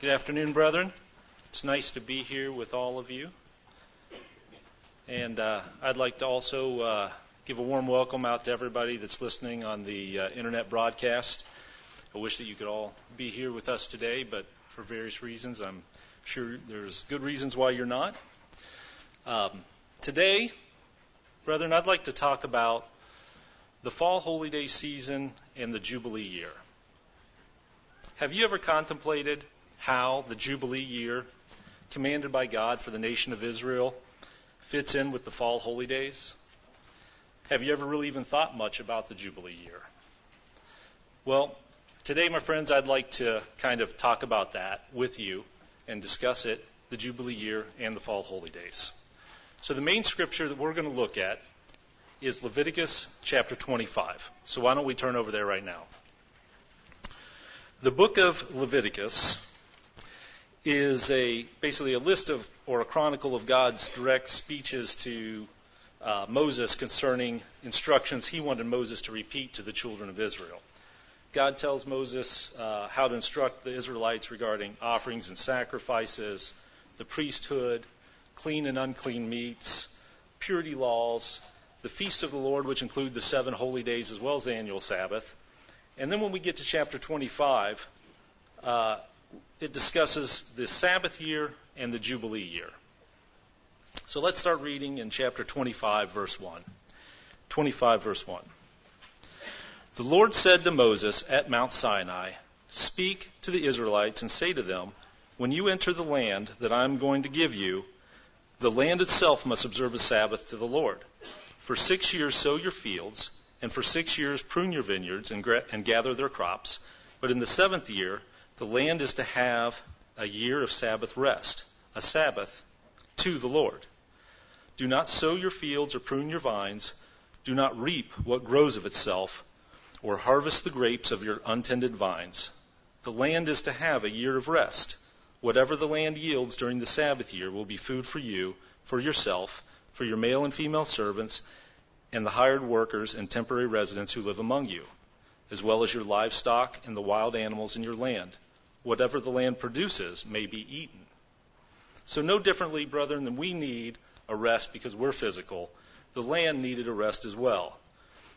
Good afternoon, brethren. It's nice to be here with all of you. And I'd like to also give a warm welcome out to everybody that's listening on the internet broadcast. I wish that you could all be here with us today, but for various reasons, I'm sure there's good reasons why you're not. Today, brethren, I'd like to talk about the fall holy day season and the Jubilee year. Have you ever contemplated how the Jubilee year, commanded by God for the nation of Israel, fits in with the fall holy days? Have you ever really even thought much about the Jubilee year? Well, today, my friends, I'd like to kind of talk about that with you and discuss it, the Jubilee year and the fall holy days. So the main scripture that we're going to look at is Leviticus chapter 25. So why don't we turn over there right now? The book of Leviticus is basically a list of, or a chronicle of God's direct speeches to Moses concerning instructions he wanted Moses to repeat to the children of Israel. God tells Moses how to instruct the Israelites regarding offerings and sacrifices, the priesthood, clean and unclean meats, purity laws, the feasts of the Lord, which include the 7 holy days as well as the annual Sabbath. And then when we get to chapter 25, it discusses the Sabbath year and the Jubilee year. So let's start reading in chapter 25, verse 1. 25, verse 1. The Lord said to Moses at Mount Sinai, "Speak to the Israelites and say to them, when you enter the land that I am going to give you, the land itself must observe a Sabbath to the Lord. For 6 years sow your fields, and for 6 years prune your vineyards and gather their crops. But in the 7th year, the land is to have a year of Sabbath rest, a Sabbath to the Lord. Do not sow your fields or prune your vines. Do not reap what grows of itself, or harvest the grapes of your untended vines. The land is to have a year of rest. Whatever the land yields during the Sabbath year will be food for you, for yourself, for your male and female servants, and the hired workers and temporary residents who live among you, as well as your livestock and the wild animals in your land. Whatever the land produces may be eaten." So no differently, brethren, than we need a rest because we're physical, the land needed a rest as well.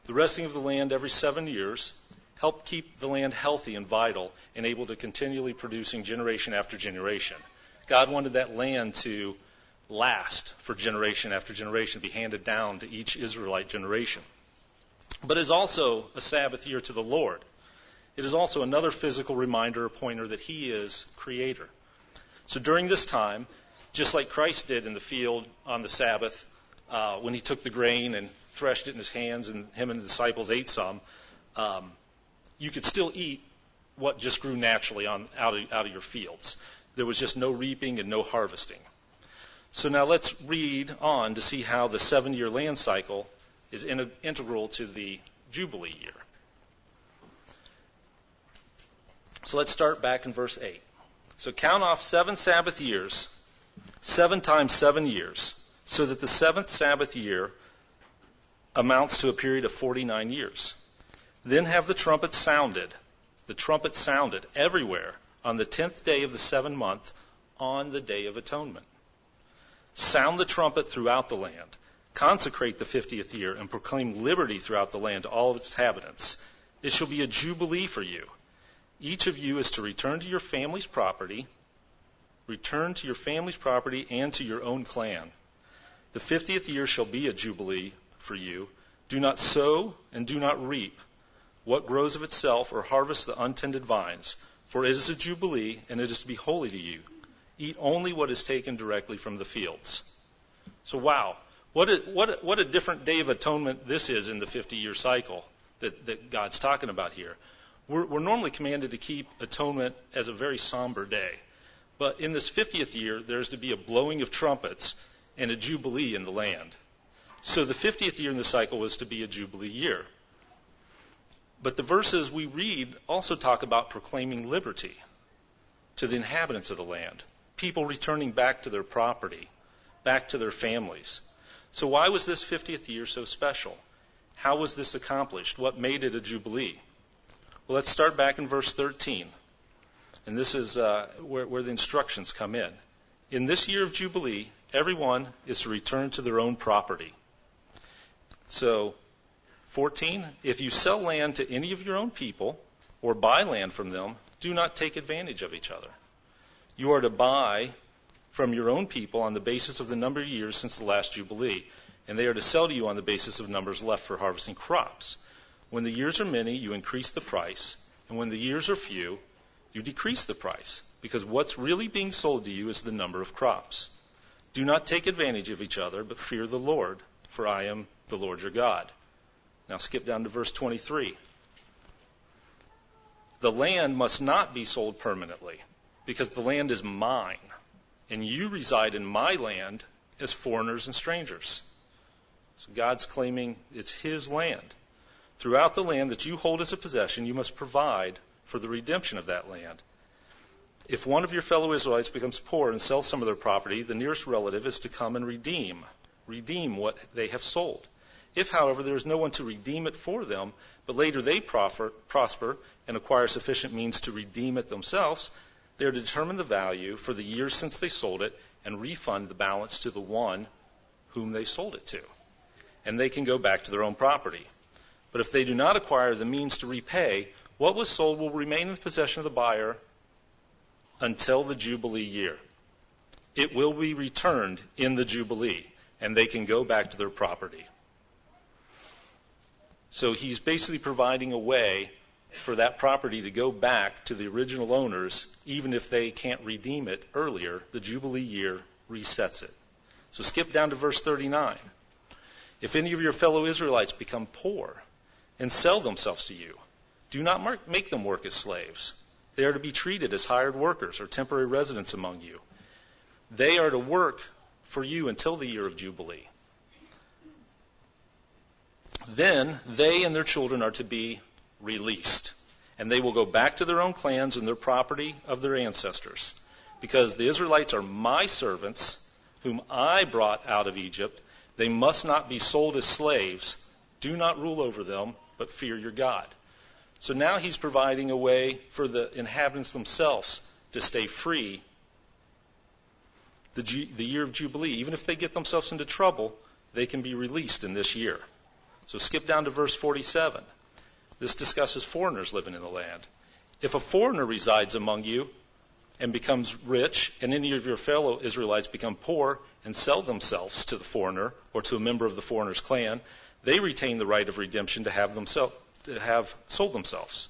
The resting of the land every 7 years helped keep the land healthy and vital and able to continually producing generation after generation. God wanted that land to last for generation after generation, be handed down to each Israelite generation. But it's also a Sabbath year to the Lord. It is also another physical reminder or pointer that He is Creator. So during this time, just like Christ did in the field on the Sabbath, when He took the grain and threshed it in His hands and Him and the disciples ate some, you could still eat what just grew naturally out of your fields. There was just no reaping and no harvesting. So now let's read on to see how the 7-year land cycle is integral to the Jubilee year. So let's start back in verse 8. So count off 7 Sabbath years, 7 times 7 years, so that the 7th Sabbath year amounts to a period of 49 years. Then have the trumpet sounded everywhere on the 10th day of the 7th month on the Day of Atonement. Sound the trumpet throughout the land. Consecrate the 50th year and proclaim liberty throughout the land to all of its inhabitants. It shall be a jubilee for you. Each of you is to return to your family's property. Return to your family's property and to your own clan. The 50th year shall be a jubilee for you. Do not sow and do not reap what grows of itself or harvest the untended vines, for it is a jubilee and it is to be holy to you. Eat only what is taken directly from the fields. So wow, what a different Day of Atonement this is in the 50-year cycle that God's talking about here. We're normally commanded to keep atonement as a very somber day. But in this 50th year, there's to be a blowing of trumpets and a jubilee in the land. So the 50th year in the cycle was to be a jubilee year. But the verses we read also talk about proclaiming liberty to the inhabitants of the land, people returning back to their property, back to their families. So why was this 50th year so special? How was this accomplished? What made it a jubilee? Well, let's start back in verse 13. And this is where the instructions come in. In this year of Jubilee, everyone is to return to their own property. So, 14, if you sell land to any of your own people or buy land from them, do not take advantage of each other. You are to buy from your own people on the basis of the number of years since the last Jubilee, and they are to sell to you on the basis of numbers left for harvesting crops. When the years are many, you increase the price, and when the years are few, you decrease the price, because what's really being sold to you is the number of crops. Do not take advantage of each other, but fear the Lord, for I am the Lord your God. Now skip down to verse 23. The land must not be sold permanently, because the land is mine, and you reside in my land as foreigners and strangers. So God's claiming it's his land. Throughout the land that you hold as a possession, you must provide for the redemption of that land. If one of your fellow Israelites becomes poor and sells some of their property, the nearest relative is to come and redeem what they have sold. If, however, there is no one to redeem it for them, but later they prosper and acquire sufficient means to redeem it themselves, they are to determine the value for the years since they sold it and refund the balance to the one whom they sold it to. And they can go back to their own property. But if they do not acquire the means to repay, what was sold will remain in the possession of the buyer until the Jubilee year. It will be returned in the Jubilee, and they can go back to their property. So he's basically providing a way for that property to go back to the original owners, even if they can't redeem it earlier. The Jubilee year resets it. So skip down to verse 39. If any of your fellow Israelites become poor and sell themselves to you, do not make them work as slaves. They are to be treated as hired workers or temporary residents among you. They are to work for you until the year of Jubilee. Then they and their children are to be released, and they will go back to their own clans and their property of their ancestors, because the Israelites are my servants, whom I brought out of Egypt. They must not be sold as slaves. Do not rule over them, but fear your God. So now he's providing a way for the inhabitants themselves to stay free the year of Jubilee. Even if they get themselves into trouble, they can be released in this year. So skip down to verse 47. This discusses foreigners living in the land. If a foreigner resides among you and becomes rich, and any of your fellow Israelites become poor and sell themselves to the foreigner or to a member of the foreigner's clan, they retain the right of redemption to have sold themselves.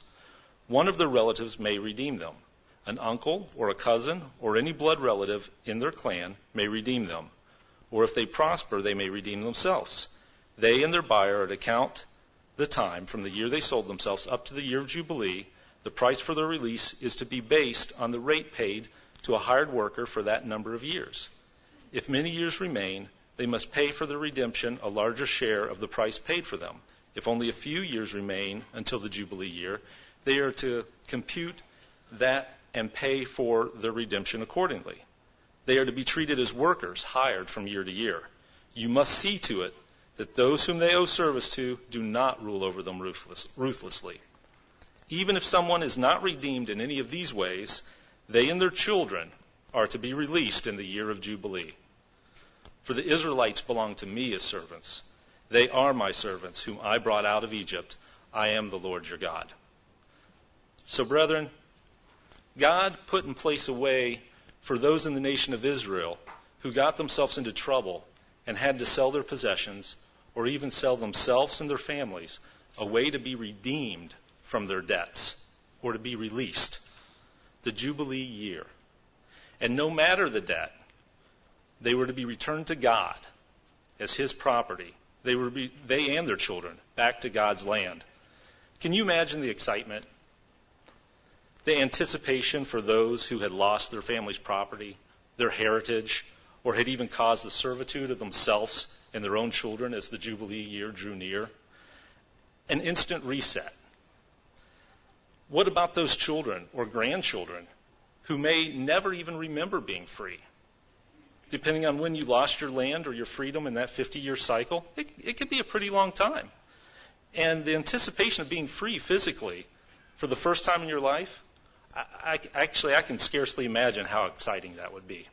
One of their relatives may redeem them. An uncle or a cousin or any blood relative in their clan may redeem them. Or if they prosper, they may redeem themselves. They and their buyer are to count the time from the year they sold themselves up to the year of Jubilee. The price for their release is to be based on the rate paid to a hired worker for that number of years. If many years remain, they must pay for their redemption a larger share of the price paid for them. If only a few years remain until the Jubilee year, they are to compute that and pay for their redemption accordingly. They are to be treated as workers hired from year to year. You must see to it that those whom they owe service to do not rule over them ruthlessly. Even if someone is not redeemed in any of these ways, they and their children are to be released in the year of Jubilee. For the Israelites belong to me as servants. They are my servants, whom I brought out of Egypt. I am the Lord your God. So, brethren, God put in place a way for those in the nation of Israel who got themselves into trouble and had to sell their possessions or even sell themselves and their families, a way to be redeemed from their debts or to be released. The Jubilee year. And no matter the debt, they were to be returned to God as his property. They and their children back to God's land. Can you imagine the excitement? The anticipation for those who had lost their family's property, their heritage, or had even caused the servitude of themselves and their own children as the Jubilee year drew near. An instant reset. What about those children or grandchildren who may never even remember being free? Depending on when you lost your land or your freedom in that 50-year cycle, it could be a pretty long time. And the anticipation of being free physically for the first time in your life, I can scarcely imagine how exciting that would be.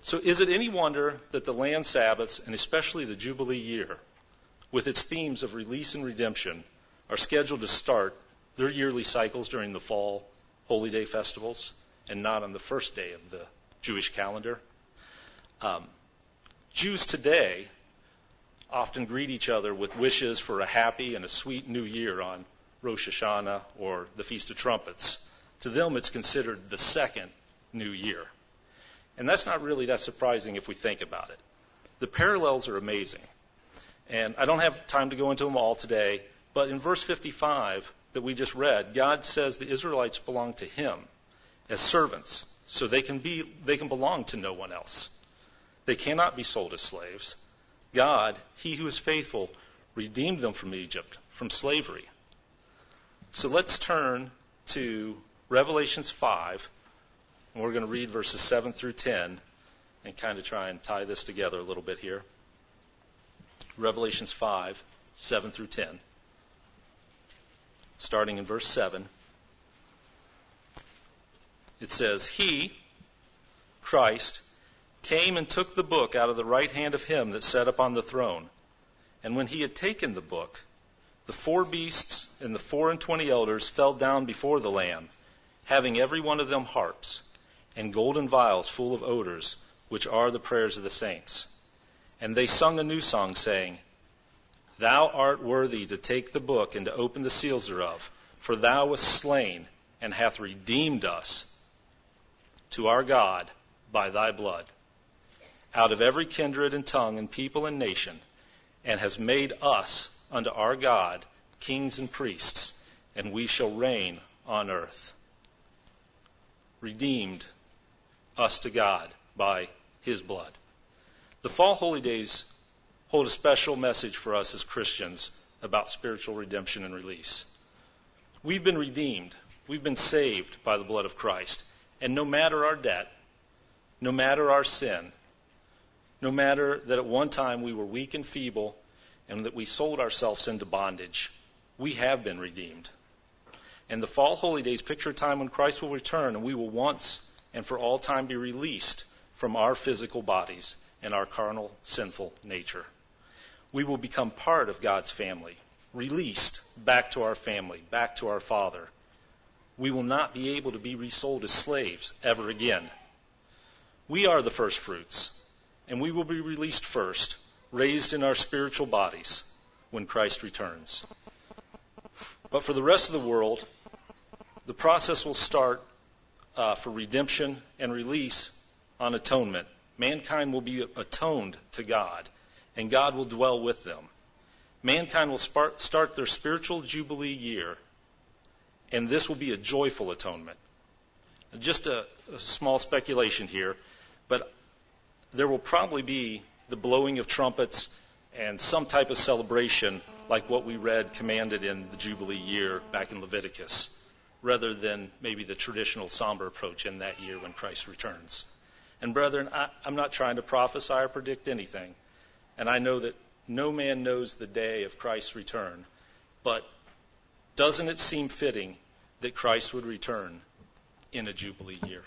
So is it any wonder that the land Sabbaths, and especially the Jubilee year, with its themes of release and redemption, are scheduled to start their yearly cycles during the fall Holy Day festivals and not on the first day of the Jewish calendar? Jews today often greet each other with wishes for a happy and a sweet new year on Rosh Hashanah or the Feast of Trumpets. To them, it's considered the second new year. And that's not really that surprising if we think about it. The parallels are amazing. And I don't have time to go into them all today, but in verse 55 that we just read, God says the Israelites belong to him as servants, so they can belong to no one else. They cannot be sold as slaves. God, he who is faithful, redeemed them from Egypt, from slavery. So let's turn to Revelations 5, and we're going to read verses 7 through 10 and kind of try and tie this together a little bit here. Revelations 5, 7 through 10. Starting in verse 7, it says, He, Christ, came and took the book out of the right hand of him that sat upon the throne. And when he had taken the book, the 4 beasts and the 24 elders fell down before the Lamb, having every one of them harps, and golden vials full of odors, which are the prayers of the saints. And they sung a new song, saying, Thou art worthy to take the book and to open the seals thereof, for thou wast slain, and hath redeemed us to our God by thy blood, out of every kindred and tongue and people and nation, and has made us unto our God kings and priests, and we shall reign on earth. Redeemed us to God by his blood. The fall holy days hold a special message for us as Christians about spiritual redemption and release. We've been redeemed. We've been saved by the blood of Christ. And no matter our debt, no matter our sin, no matter that at one time we were weak and feeble and that we sold ourselves into bondage, we have been redeemed. And the fall holy days picture a time when Christ will return and we will once and for all time be released from our physical bodies and our carnal, sinful nature. We will become part of God's family, released back to our family, back to our Father. We will not be able to be resold as slaves ever again. We are the first fruits, and we will be released first, raised in our spiritual bodies when Christ returns. But for the rest of the world, the process will start for redemption and release on atonement. Mankind will be atoned to God, and God will dwell with them. Mankind will start their spiritual jubilee year, and this will be a joyful atonement. Just a small speculation here, but there will probably be the blowing of trumpets and some type of celebration like what we read commanded in the Jubilee year back in Leviticus, rather than maybe the traditional somber approach in that year when Christ returns. And brethren, I'm not trying to prophesy or predict anything, and I know that no man knows the day of Christ's return, but doesn't it seem fitting that Christ would return in a Jubilee year?